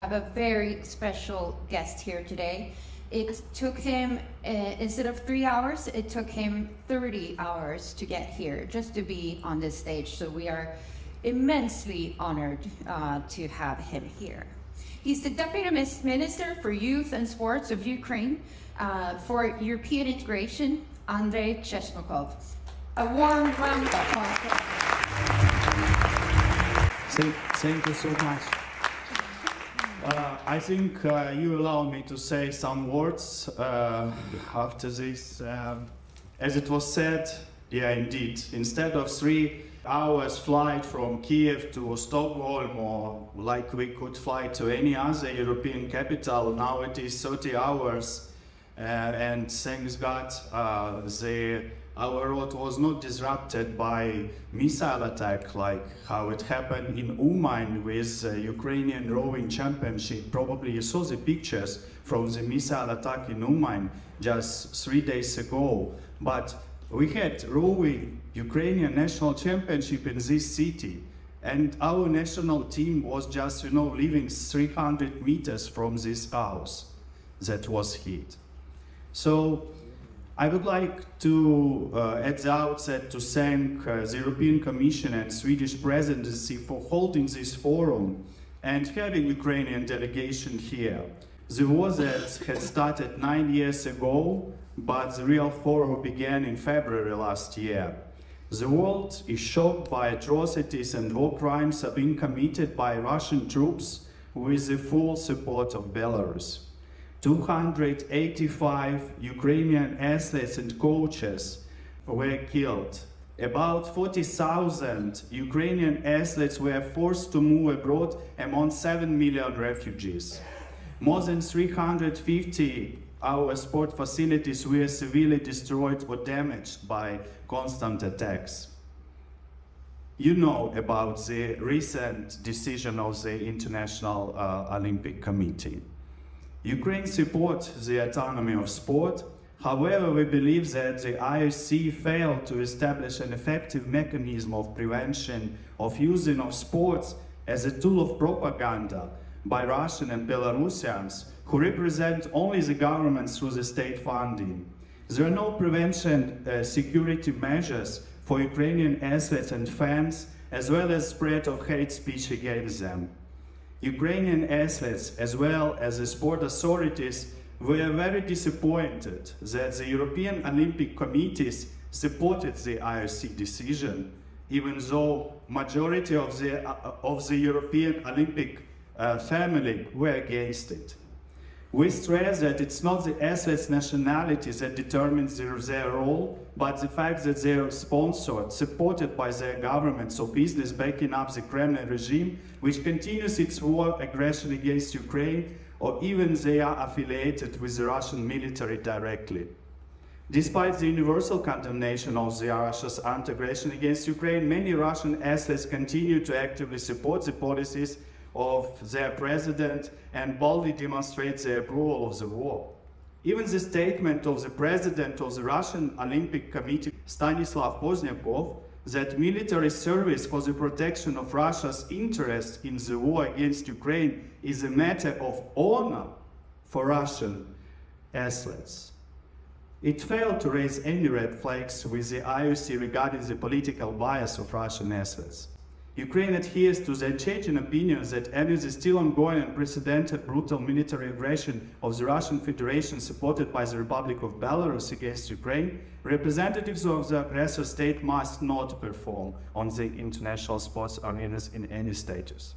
have a very special guest here today. It took him, instead of 3 hours, it took him 30 hours to get here, just to be on this stage. So we are immensely honored to have him here. He's the Deputy Minister for Youth and Sports of Ukraine for European integration, Andraij Chesnokov. A warm round of applause. Thank you so much. I think you allow me to say some words after this. As it was said, yeah, indeed, instead of 3 hours flight from Kiev to Stockholm, or like we could fly to any other European capital, now it is 30 hours. And thanks God, our road was not disrupted by missile attack like how it happened in Uman with Ukrainian rowing championship. Probably you saw the pictures from the missile attack in Uman just 3 days ago. But we had rowing Ukrainian national championship in this city, and our national team was just, living 300 meters from this house that was hit. So I would like to, at the outset, to thank the European Commission and Swedish presidency for holding this forum and having Ukrainian delegation here. The war that had started 9 years ago, but the real forum began in February last year. The world is shocked by atrocities and war crimes are being committed by Russian troops with the full support of Belarus. 285 Ukrainian athletes and coaches were killed. About 40,000 Ukrainian athletes were forced to move abroad among 7 million refugees. More than 350 our sport facilities were severely destroyed or damaged by constant attacks. You know about the recent decision of the International Olympic Committee. Ukraine supports the autonomy of sport. However, we believe that the IOC failed to establish an effective mechanism of prevention of using of sports as a tool of propaganda by Russian and Belarusians who represent only the government through the state funding. There are no prevention security measures for Ukrainian athletes and fans, as well as spread of hate speech against them. Ukrainian athletes, as well as the sport authorities, were very disappointed that the European Olympic committees supported the IOC decision, even though majority of the European Olympic family were against it. We stress that it's not the athletes' nationality that determines their role, but the fact that they are sponsored, supported by their governments or business backing up the Kremlin regime, which continues its war aggression against Ukraine, or even they are affiliated with the Russian military directly. Despite the universal condemnation of the Russia's aggression against Ukraine, many Russian athletes continue to actively support the policies of their president and boldly demonstrate their approval of the war. Even the statement of the president of the Russian Olympic Committee, Stanislav Pozniakov, that military service for the protection of Russia's interest in the war against Ukraine is a matter of honor for Russian athletes. It failed to raise any red flags with the IOC regarding the political bias of Russian athletes. Ukraine adheres to the unchanging opinion that amid the still ongoing and unprecedented brutal military aggression of the Russian Federation supported by the Republic of Belarus against Ukraine, representatives of the aggressor state must not perform on the international sports arenas in any status.